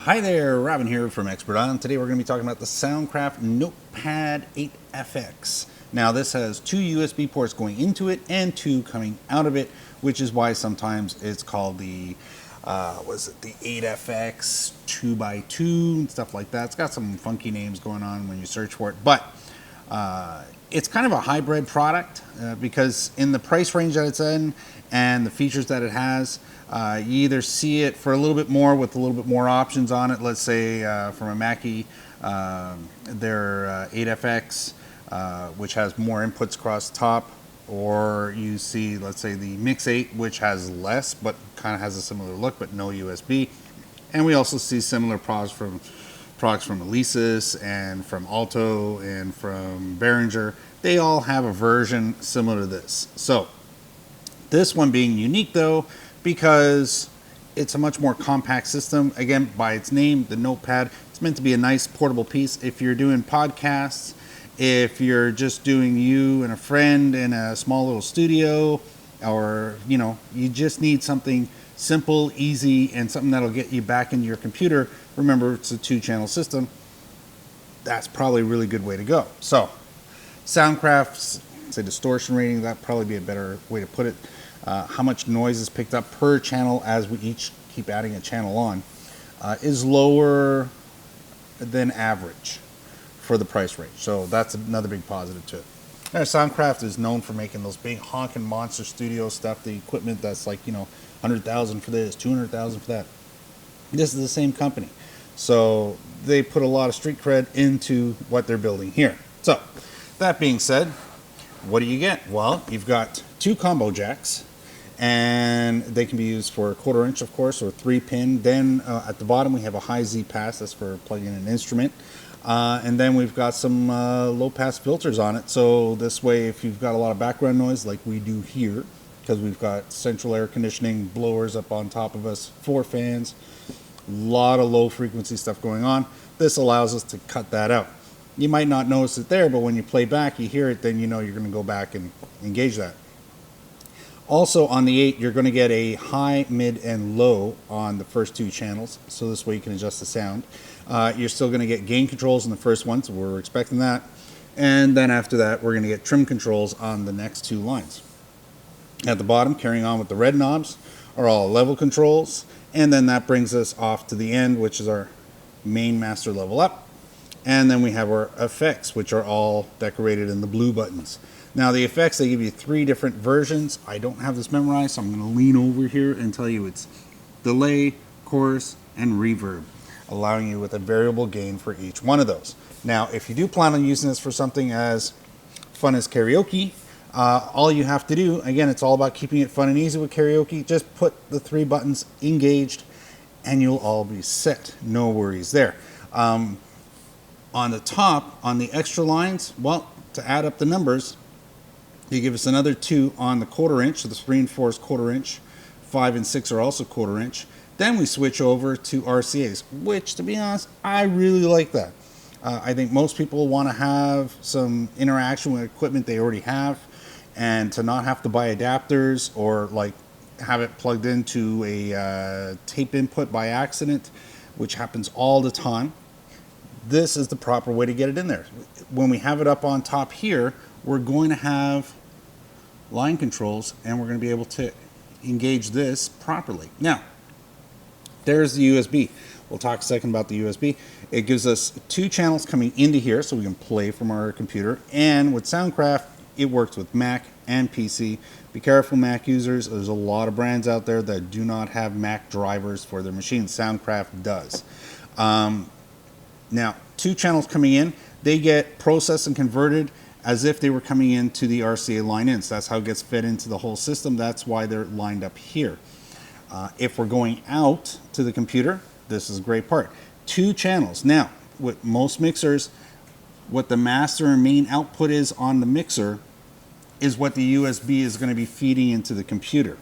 Hi there, Robin here from Expert On. Today we're going to be talking about the Soundcraft Notepad-8FX. Now this has two USB ports going into it and two coming out of it, which is why sometimes it's called the, the 8FX 2x2 and stuff like that. It's got some funky names going on when you search for it, but it's kind of a hybrid product because in the price range that it's in and the features that it has, you either see it for a little bit more with a little bit more options on it. Let's say from a Mackie, their 8FX, which has more inputs across the top, or you see, let's say, the Mix 8, which has less but kind of has a similar look but no USB. And we also see similar products from Alesis and from Alto and from Behringer. They all have a version similar to this. So this one being unique though, because it's a much more compact system. Again, by its name, the Notepad, it's meant to be a nice portable piece. If you're doing podcasts, if you're just doing you and a friend in a small little studio, or you just need something simple, easy, and something that'll get you back into your computer. Remember, it's a 2-channel system. That's probably a really good way to go. So Soundcraft's, say, distortion rating, that'd probably be a better way to put it. How much noise is picked up per channel as we each keep adding a channel on is lower than average for the price range. So that's another big positive to it. Now, Soundcraft is known for making those big honking monster studio stuff, the equipment that's like, $100,000 for this, $200,000 for that. This is the same company. So they put a lot of street cred into what they're building here. So that being said, what do you get? Well, you've got 2 combo jacks, and they can be used for 1/4 inch, of course, or 3-pin. Then at the bottom we have a high Z pass, that's for plugging in an instrument. And then we've got some low pass filters on it. So this way, if you've got a lot of background noise like we do here, because we've got central air conditioning, blowers up on top of us, 4 fans, a lot of low frequency stuff going on, this allows us to cut that out. You might not notice it there, but when you play back, you hear it, then you know you're going to go back and engage that. Also on the 8, you're going to get a high, mid, and low on the first 2 channels, so this way you can adjust the sound. You're still going to get gain controls in the first one, so we're expecting that. And then after that, we're going to get trim controls on the next 2 lines. At the bottom, carrying on with the red knobs, are all level controls, and then that brings us off to the end, which is our main master level up. And then we have our effects, which are all decorated in the blue buttons. Now the effects, they give you 3 different versions. I don't have this memorized, so I'm going to lean over here and tell you it's delay, chorus, and reverb, allowing you with a variable gain for each one of those. Now, if you do plan on using this for something as fun as karaoke, all you have to do, again, it's all about keeping it fun and easy with karaoke. Just put the 3 buttons engaged and you'll all be set. No worries there. On the top, on the extra lines, well, to add up the numbers, you give us another 2 on the 1/4 inch, so the 3 and 4 is 1/4 inch, 5 and 6 are also 1/4 inch. Then we switch over to RCAs, which, to be honest, I really like that. I think most people want to have some interaction with equipment they already have, and to not have to buy adapters or like have it plugged into a tape input by accident, which happens all the time. This is the proper way to get it in there. When we have it up on top here, we're going to have line controls and we're going to be able to engage this properly. Now, there's the USB. We'll talk a second about the USB. It gives us 2 channels coming into here so we can play from our computer. And with Soundcraft, it works with Mac and PC. Be careful, Mac users. There's a lot of brands out there that do not have Mac drivers for their machines. Soundcraft does. Now, 2 channels coming in, they get processed and converted as if they were coming into the RCA line in. So that's how it gets fed into the whole system. That's why they're lined up here. If we're going out to the computer, this is a great part. 2 channels. Now, with most mixers, what the master and main output is on the mixer is what the USB is going to be feeding into the computer.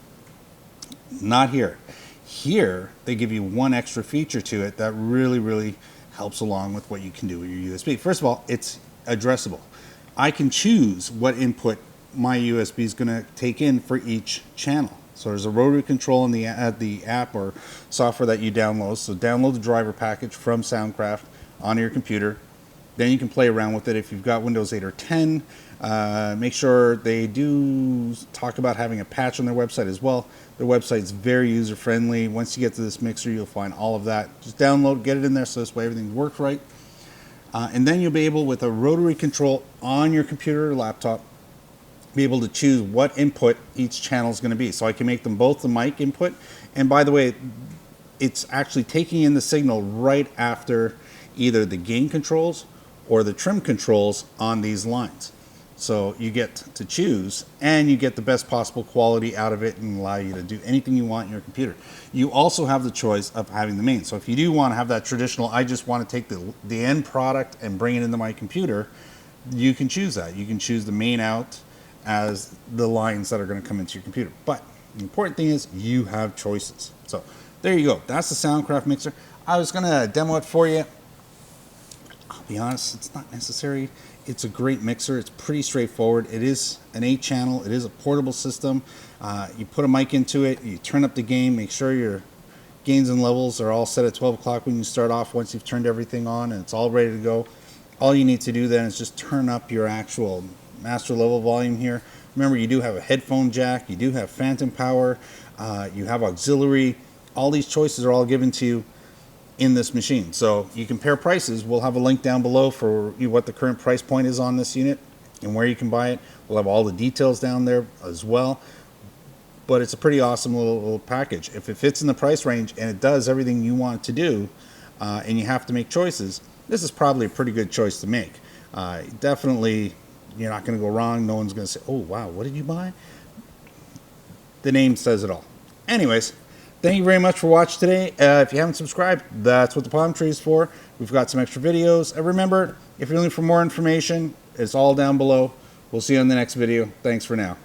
Not here. Here, they give you 1 extra feature to it that really, really helps along with what you can do with your USB. First of all, it's addressable. I can choose what input my USB is going to take in for each channel. So there's a rotary control in the app or software that you download. So download the driver package from Soundcraft onto your computer. Then you can play around with it. If you've got Windows 8 or 10, make sure they do talk about having a patch on their website as well. Their website's very user-friendly. Once you get to this mixer, you'll find all of that. Just download, get it in there so this way everything works right. And then you'll be able, with a rotary control on your computer or laptop, be able to choose what input each channel is going to be. So I can make them both the mic input. And by the way, it's actually taking in the signal right after either the gain controls or the trim controls on these lines. So you get to choose, and you get the best possible quality out of it and allow you to do anything you want in your computer. You also have the choice of having the main. So if you do want to have that traditional, I just want to take the end product and bring it into my computer, you can choose that. You can choose the main out as the lines that are going to come into your computer. But the important thing is you have choices. So there you go. That's the Soundcraft mixer. I was going to demo it for you. I'll be honest, it's not necessary. It's a great mixer. It's pretty straightforward. It is an 8-channel. It is a portable system. You put a mic into it. You turn up the gain. Make sure your gains and levels are all set at 12 o'clock when you start off. Once you've turned everything on and it's all ready to go, all you need to do then is just turn up your actual master level volume here. Remember, you do have a headphone jack. You do have phantom power. You have auxiliary. All these choices are all given to you in this machine. So you compare prices. We'll have a link down below for what the current price point is on this unit and where you can buy it. We'll have all the details down there as well. But it's a pretty awesome little package. If it fits in the price range and it does everything you want it to do, and you have to make choices, this is probably a pretty good choice to make. Definitely, you're not going to go wrong. No one's going to say, oh, wow, what did you buy? The name says it all. Anyways, thank you very much for watching today. If you haven't subscribed, that's what the palm tree is for. We've got some extra videos. And remember, if you're looking for more information, it's all down below. We'll see you on the next video. Thanks for now.